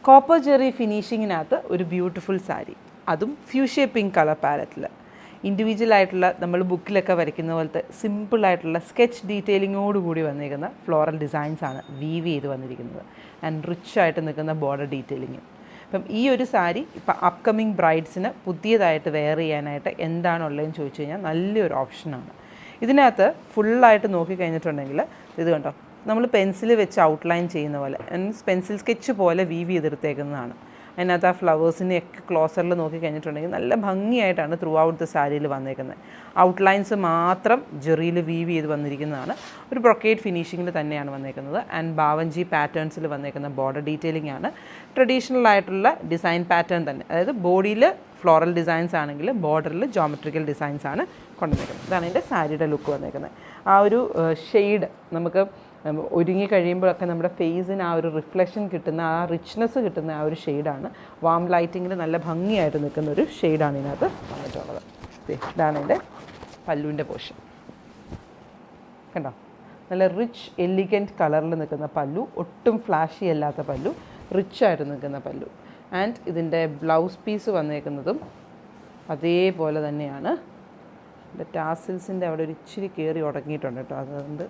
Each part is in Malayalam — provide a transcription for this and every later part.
കോപ്പർ ജെറി ഫിനിഷിങ്ങിനകത്ത് ഒരു ബ്യൂട്ടിഫുൾ സാരി, അതും ഫ്യൂഷ്യ പിങ്ക് കളർ പാലറ്റിൽ ഇൻഡിവിജ്വൽ ആയിട്ടുള്ള നമ്മൾ ബുക്കിലൊക്കെ വരയ്ക്കുന്ന പോലത്തെ സിമ്പിളായിട്ടുള്ള സ്കെച്ച് ഡീറ്റെയിലിങ്ങോടുകൂടി വന്നിരിക്കുന്ന ഫ്ലോറൽ ഡിസൈൻസാണ് വീവ് ചെയ്ത് വന്നിരിക്കുന്നത്. ആൻഡ് റിച്ച് ആയിട്ട് നിൽക്കുന്ന ബോർഡർ ഡീറ്റെയിലിങ്ങും. അപ്പം ഈ ഒരു സാരി ഇപ്പം അപ്കമിങ് ബ്രൈഡ്സിന് പുതിയതായിട്ട് വെയർ ചെയ്യാനായിട്ട് എന്താണുള്ളതെന്ന് ചോദിച്ചു കഴിഞ്ഞാൽ നല്ലൊരു ഓപ്ഷനാണ്. ഇതിനകത്ത് ഫുള്ളായിട്ട് നോക്കിക്കഴിഞ്ഞിട്ടുണ്ടെങ്കിൽ ഇത് കണ്ടോ, നമ്മൾ പെൻസിൽ വെച്ച് ഔട്ട്ലൈൻ ചെയ്യുന്ന പോലെ മീൻസ് പെൻസിൽ സ്കെച്ച് പോലെ വീവ് ചെയ്തെടുത്തേക്കുന്നതാണ്. അതിനകത്ത് ആ ഫ്ലവേഴ്സിനെയൊക്കെ ക്ലോസറിൽ നോക്കിക്കഴിഞ്ഞിട്ടുണ്ടെങ്കിൽ നല്ല ഭംഗിയായിട്ടാണ് ത്രൂ ഔട്ട് ദ സാരിയിൽ വന്നേക്കുന്നത്. ഔട്ട്ലൈൻസ് മാത്രം ജെറിയിൽ വീവ് ചെയ്ത് വന്നിരിക്കുന്നതാണ്. ഒരു ബ്രൊക്കേഡ് ഫിനിഷിങ്ങിൽ തന്നെയാണ് വന്നേക്കുന്നത്. ആൻഡ് ബാവഞ്ചി പാറ്റേൺസിൽ വന്നേക്കുന്ന ബോർഡർ ഡീറ്റെയിലിംഗ് ആണ്. ട്രഡീഷണൽ ആയിട്ടുള്ള ഡിസൈൻ പാറ്റേൺ തന്നെ, അതായത് ബോഡിയിൽ ഫ്ലോറൽ ഡിസൈൻസ് ആണെങ്കിൽ ബോർഡറിൽ ജോമെട്രിക്കൽ ഡിസൈൻസ് ആണ് കൊണ്ടുവന്നേക്കുന്നത്. ഇതാണ് എൻ്റെ സാരിയുടെ ലുക്ക് വന്നേക്കുന്നത്. ആ ഒരു ഷെയ്ഡ് നമുക്ക് ഒരുങ്ങി കഴിയുമ്പോഴൊക്കെ നമ്മുടെ ഫേസിന് ആ ഒരു റിഫ്ലക്ഷൻ കിട്ടുന്ന, ആ റിച്ച്നെസ് കിട്ടുന്ന ആ ഒരു ഷെയ്ഡാണ്. വാം ലൈറ്റിങ്ങിൽ നല്ല ഭംഗിയായിട്ട് നിൽക്കുന്ന ഒരു ഷെയ്ഡാണ് ഇതിനകത്ത് വന്നിട്ടുള്ളത്. ഇതാണ് എൻ്റെ പല്ലുവിൻ്റെ പോർഷൻ. കണ്ടോ, നല്ല റിച്ച് എലിഗൻറ്റ് കളറിൽ നിൽക്കുന്ന പല്ലു, ഒട്ടും ഫ്ലാഷി അല്ലാത്ത പല്ലു, റിച്ചായിട്ട് നിൽക്കുന്ന പല്ലു. ആൻഡ് ഇതിൻ്റെ ബ്ലൗസ് പീസ് വന്നേക്കുന്നതും അതേപോലെ തന്നെയാണ്. എൻ്റെ ടാസിൽസിൻ്റെ അവിടെ ഒരു ഇച്ചിരി കയറി ഉടങ്ങിയിട്ടുണ്ട് കേട്ടോ, അതുകൊണ്ട്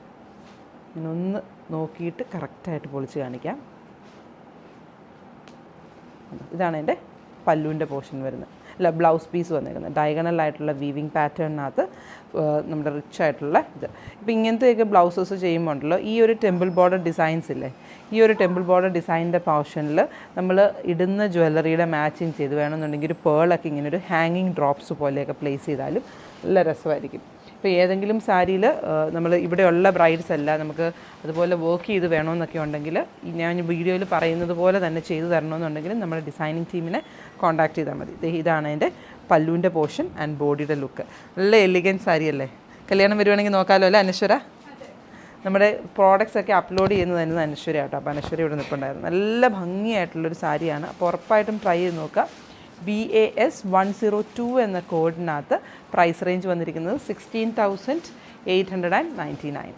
ഞാനൊന്ന് നോക്കിയിട്ട് കറക്റ്റായിട്ട് പൊളിച്ച് കാണിക്കാം. ഇതാണ് എൻ്റെ പല്ലുവിൻ്റെ പോർഷൻ വരുന്നത്, അല്ല ബ്ലൗസ് പീസ് വന്നേക്കുന്നത്. ഡയഗണലായിട്ടുള്ള വീവിങ് പാറ്റേണിനകത്ത് നമ്മുടെ റിച്ച് ആയിട്ടുള്ള ഇത്. ഇപ്പോൾ ഇങ്ങനത്തെയൊക്കെ ബ്ലൗസസ് ചെയ്യുമ്പോൾ ഉണ്ടല്ലോ, ഈ ഒരു ടെമ്പിൾ ബോർഡർ ഡിസൈൻസ് ഇല്ലേ, ഈ ഒരു ടെമ്പിൾ ബോർഡർ ഡിസൈനിൻ്റെ പോർഷനിൽ നമ്മൾ ഇടുന്ന ജ്വല്ലറിയുടെ മാച്ചിങ് ചെയ്ത് വേണമെന്നുണ്ടെങ്കിൽ ഒരു പേളൊക്കെ ഇങ്ങനെ ഒരു ഹാങ്ങിങ് ഡ്രോപ്സ് പോലെയൊക്കെ പ്ലേസ് ചെയ്താലും നല്ല രസമായിരിക്കും. ഇപ്പോൾ ഏതെങ്കിലും സാരിയിൽ നമ്മൾ ഇവിടെയുള്ള ബ്രൈഡ്സ് അല്ല, നമുക്ക് അതുപോലെ വർക്ക് ചെയ്ത് വേണമെന്നൊക്കെ ഉണ്ടെങ്കിൽ ഞാൻ വീഡിയോയിൽ പറയുന്നത് പോലെ തന്നെ ചെയ്തു തരണമെന്നുണ്ടെങ്കിൽ നമ്മുടെ ഡിസൈനിങ് ടീമിനെ കോൺടാക്ട് ചെയ്താൽ മതി. ഇതാണ് എൻ്റെ പല്ലുവിൻ്റെ പോർഷൻ ആൻഡ് ബോഡിയുടെ ലുക്ക്. നല്ല എലിഗൻറ്റ് സാരി അല്ലേ? കല്യാണം വരുവാണെങ്കിൽ നോക്കാമല്ലോ അല്ലേ അനശ്വര? നമ്മുടെ പ്രോഡക്റ്റ്സ് ഒക്കെ അപ്ലോഡ് ചെയ്യുന്നത് തന്നെ അനശ്വര കേട്ടോ. അപ്പോൾ അനശ്വര ഇവിടെ നിൽപ്പുണ്ടായിരുന്നു. നല്ല ഭംഗിയായിട്ടുള്ളൊരു സാരിയാണ്. അപ്പോൾ ഉറപ്പായിട്ടും ട്രൈ ചെയ്ത് നോക്കുക. VAS 102 എന്ന കോഡിനകത്ത് പ്രൈസ് റേഞ്ച് വന്നിരിക്കുന്നത് 16,899.